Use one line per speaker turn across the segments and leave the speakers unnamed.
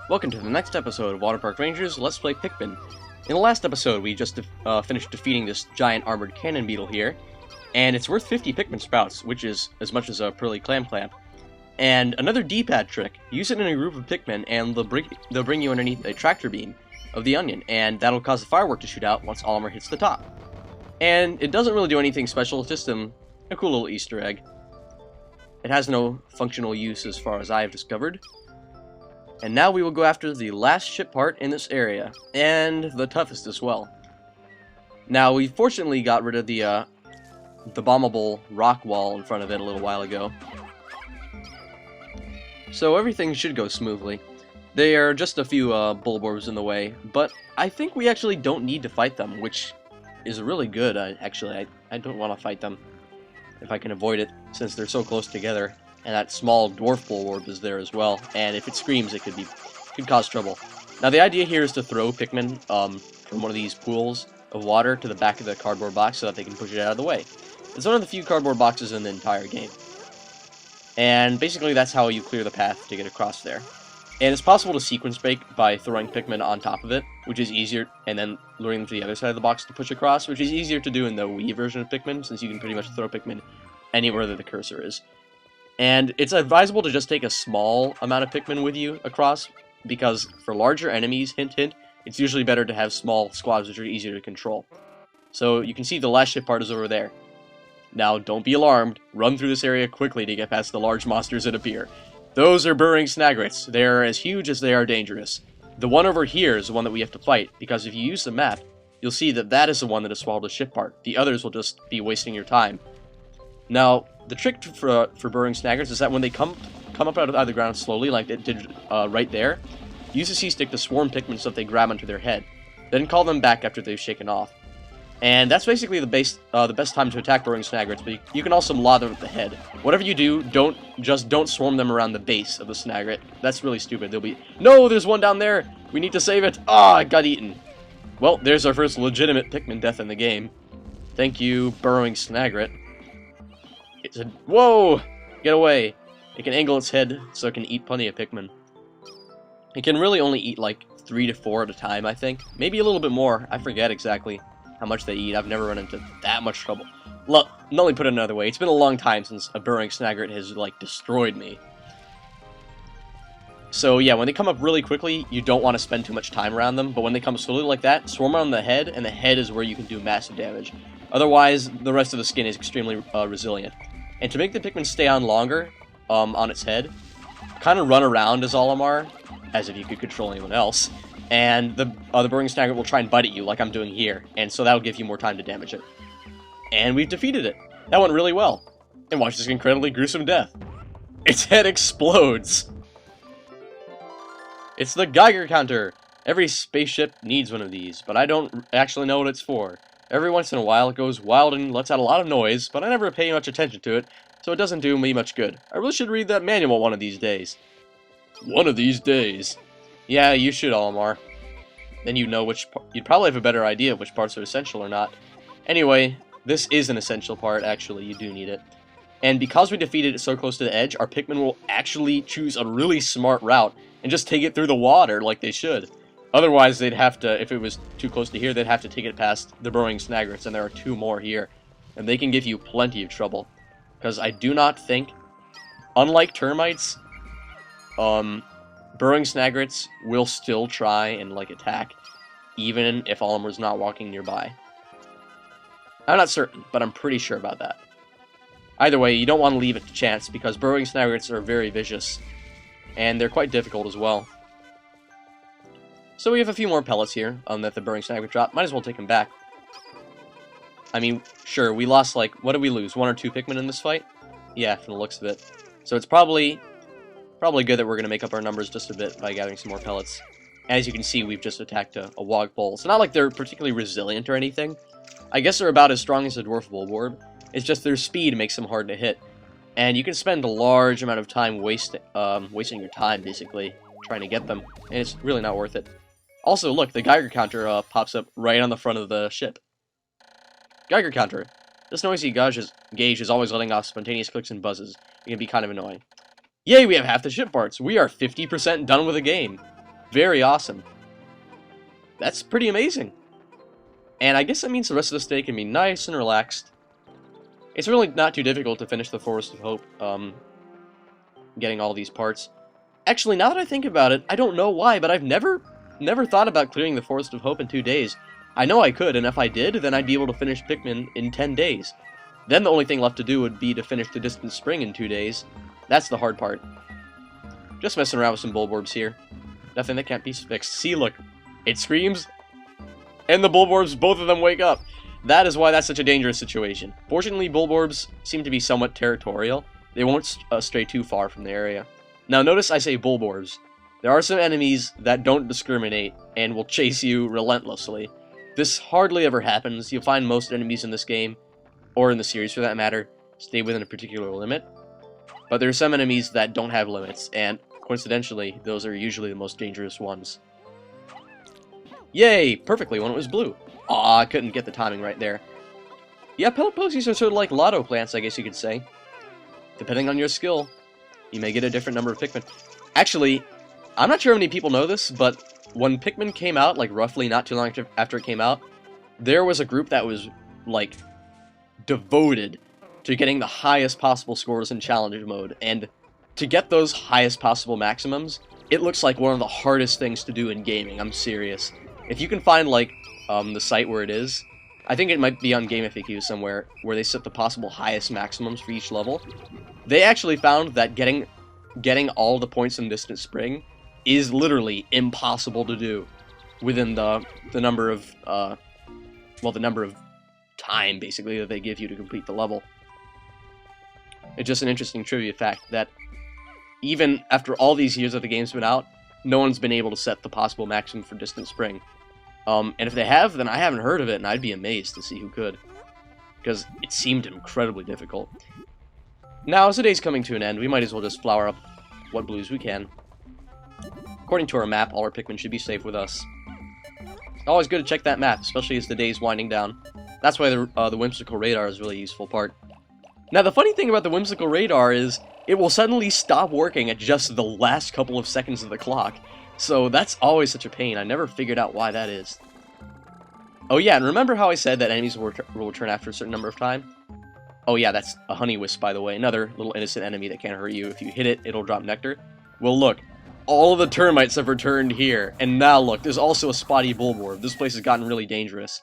Welcome to the next episode of WaterparkRangers Let's Play Pikmin. In the last episode, we just finished defeating this giant armored cannon beetle here, and it's worth 50 Pikmin sprouts, which is as much as a pearly clam clamp. And another D-pad trick: use it in a group of Pikmin, and they'll bring you underneath a tractor beam of the onion, and that'll cause the firework to shoot out once Olimar hits the top. And it doesn't really do anything special; it's just a cool little Easter egg. It has no functional use as far as I have discovered. And now we will go after the last ship part in this area, and the toughest as well. Now, we fortunately got rid of the bombable rock wall in front of it a little while ago. So everything should go smoothly. There are just a few bulbors in the way, but I think we actually don't need to fight them, which is really good. I don't want to fight them if I can avoid it, since they're so close together. And that small dwarf bulwarp is there as well, and if it screams, it could cause trouble. Now, the idea here is to throw Pikmin from one of these pools of water to the back of the cardboard box so that they can push it out of the way. It's one of the few cardboard boxes in the entire game. And basically, that's how you clear the path to get across there. And it's possible to sequence break by throwing Pikmin on top of it, which is easier, and then luring them to the other side of the box to push across, which is easier to do in the Wii version of Pikmin, since you can pretty much throw Pikmin anywhere that the cursor is. And it's advisable to just take a small amount of Pikmin with you across, because for larger enemies, hint hint, it's usually better to have small squads which are easier to control. So you can see the last ship part is over there. Now, don't be alarmed, run through this area quickly to get past the large monsters that appear. Those are burrowing snagrets. They are as huge as they are dangerous. The one over here is the one that we have to fight, because if you use the map, you'll see that that is the one that has swallowed a ship part. The others will just be wasting your time. Now, the trick for burrowing snaggers is that when they come up out of the ground slowly, like it did right there, use the C-stick to swarm Pikmin so that they grab onto their head. Then call them back after they've shaken off. And that's basically the best time to attack burrowing snaggers, but you can also maul them at the head. Whatever you do, don't swarm them around the base of the snagret. That's really stupid. No, there's one down there! We need to save it! Ah, it got eaten. Well, there's our first legitimate Pikmin death in the game. Thank you, burrowing snagret. Whoa! Get away. It can angle its head so it can eat plenty of Pikmin. It can really only eat like 3 to 4 at a time, I think. Maybe a little bit more. I forget exactly how much they eat. I've never run into that much trouble. Look, let me put it another way. It's been a long time since a burrowing snagret has, like, destroyed me. So yeah, when they come up really quickly, you don't want to spend too much time around them, but when they come slowly like that, swarm around the head, and the head is where you can do massive damage. Otherwise, the rest of the skin is extremely resilient. And to make the Pikmin stay on longer, on its head, kind of run around as Olimar, as if you could control anyone else, and the burrowing snagret will try and bite at you, like I'm doing here, and so that'll give you more time to damage it. And we've defeated it. That went really well. And watch this incredibly gruesome death. Its head explodes! It's the Geiger counter! Every spaceship needs one of these, but I don't actually know what it's for. Every once in a while, it goes wild and lets out a lot of noise, but I never pay much attention to it, so it doesn't do me much good. I really should read that manual one of these days. One of these days. Yeah, you should, Olimar. Then you'd probably have a better idea of which parts are essential or not. Anyway, this is an essential part, actually. You do need it. And because we defeated it so close to the edge, our Pikmin will actually choose a really smart route and just take it through the water like they should. Otherwise, they'd have to, if it was too close to here, they'd have to take it past the burrowing snagrets, and there are 2 more here. And they can give you plenty of trouble. Because I do not think, unlike termites, burrowing snagrets will still try and, like, attack, even if Olimar's not walking nearby. I'm not certain, but I'm pretty sure about that. Either way, you don't want to leave it to chance, because burrowing snagrets are very vicious, and they're quite difficult as well. So we have a few more pellets here that the burrowing snagret dropped. Might as well take them back. I mean, sure, we lost, like, what did we lose? 1 or 2 Pikmin in this fight? Yeah, from the looks of it. So it's probably good that we're going to make up our numbers just a bit by gathering some more pellets. As you can see, we've just attacked a wogpole. It's not like they're particularly resilient or anything. I guess they're about as strong as a dwarf bulborb. It's just their speed makes them hard to hit. And you can spend a large amount of time wasting your time, basically, trying to get them. And it's really not worth it. Also, look, the Geiger counter pops up right on the front of the ship. Geiger counter. This noisy gauge is always letting off spontaneous clicks and buzzes. It can be kind of annoying. Yay, we have half the ship parts. We are 50% done with the game. Very awesome. That's pretty amazing. And I guess that means the rest of this day can be nice and relaxed. It's really not too difficult to finish the Forest of Hope, getting all these parts. Actually, now that I think about it, I don't know why, but I've never thought about clearing the Forest of Hope in 2 days. I know I could, and if I did, then I'd be able to finish Pikmin in 10 days. Then the only thing left to do would be to finish the Distant Spring in 2 days. That's the hard part. Just messing around with some Bulborbs here. Nothing that can't be fixed. See, look. It screams, and the Bulborbs, both of them wake up. That is why that's such a dangerous situation. Fortunately, Bulborbs seem to be somewhat territorial. They won't stray too far from the area. Now, notice I say Bulborbs. There are some enemies that don't discriminate and will chase you relentlessly. This hardly ever happens. You'll find most enemies in this game, or in the series for that matter, stay within a particular limit. But there are some enemies that don't have limits, and coincidentally, those are usually the most dangerous ones. Yay! Perfectly when it was blue. Aw, I couldn't get the timing right there. Yeah, pellet posies are sort of like lotto plants, I guess you could say. Depending on your skill, you may get a different number of Pikmin. Actually, I'm not sure how many people know this, but when Pikmin came out, like roughly not too long after it came out, there was a group that was, like, devoted to getting the highest possible scores in challenge mode, and to get those highest possible maximums, it looks like one of the hardest things to do in gaming, I'm serious. If you can find, like, the site where it is, I think it might be on Game FAQ somewhere, where they set the possible highest maximums for each level. They actually found that getting all the points in Distant Spring is literally impossible to do within the number of, the number of time, basically, that they give you to complete the level. It's just an interesting trivia fact that even after all these years that the game's been out, no one's been able to set the possible maximum for Distant Spring. And if they have, then I haven't heard of it, and I'd be amazed to see who could. Because it seemed incredibly difficult. Now, as the day's coming to an end, we might as well just flower up what blues we can. According to our map, all our Pikmin should be safe with us. Always good to check that map, especially as the day's winding down. That's why the whimsical radar is a really useful part. Now, the funny thing about the whimsical radar is it will suddenly stop working at just the last couple of seconds of the clock. So that's always such a pain. I never figured out why that is. Oh yeah, and remember how I said that enemies will return after a certain number of time? Oh yeah, that's a honey wisp, by the way. Another little innocent enemy that can't hurt you. If you hit it, it'll drop nectar. Well, look. All of the termites have returned here. And now look, there's also a spotty Bulborb. This place has gotten really dangerous.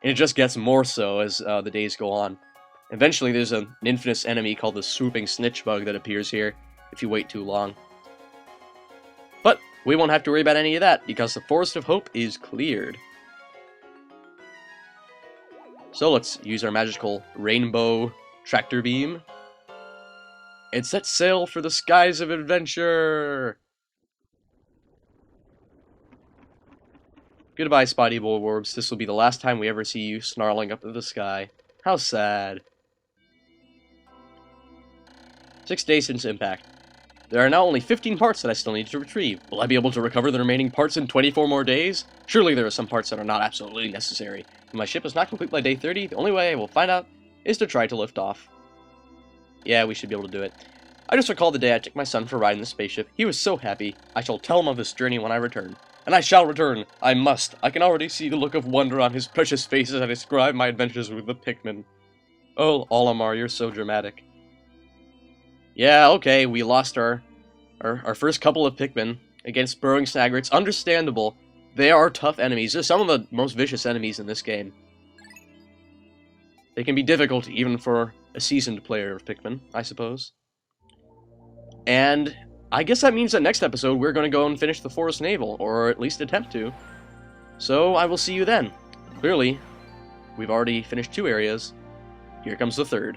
And it just gets more so as the days go on. Eventually, there's an infamous enemy called the Swooping Snitch Bug that appears here if you wait too long. But we won't have to worry about any of that, because the Forest of Hope is cleared. So let's use our magical rainbow tractor beam and set sail for the skies of adventure! Goodbye, Spotty Bulborbs. This will be the last time we ever see you snarling up at the sky. How sad. 6 days since impact. There are now only 15 parts that I still need to retrieve. Will I be able to recover the remaining parts in 24 more days? Surely there are some parts that are not absolutely necessary. If my ship is not complete by day 30, the only way I will find out is to try to lift off. Yeah, we should be able to do it. I just recall the day I took my son for a ride in the spaceship. He was so happy. I shall tell him of this journey when I return. And I shall return. I must. I can already see the look of wonder on his precious face as I describe my adventures with the Pikmin. Oh, Olimar, you're so dramatic. Yeah, okay, we lost our first couple of Pikmin against burrowing snagger. It's understandable. They are tough enemies. They're some of the most vicious enemies in this game. They can be difficult even for a seasoned player of Pikmin, I suppose. And I guess that means that next episode we're going to go and finish the Forest Navel, or at least attempt to. So I will see you then. Clearly, we've already finished 2 areas. Here comes the 3rd.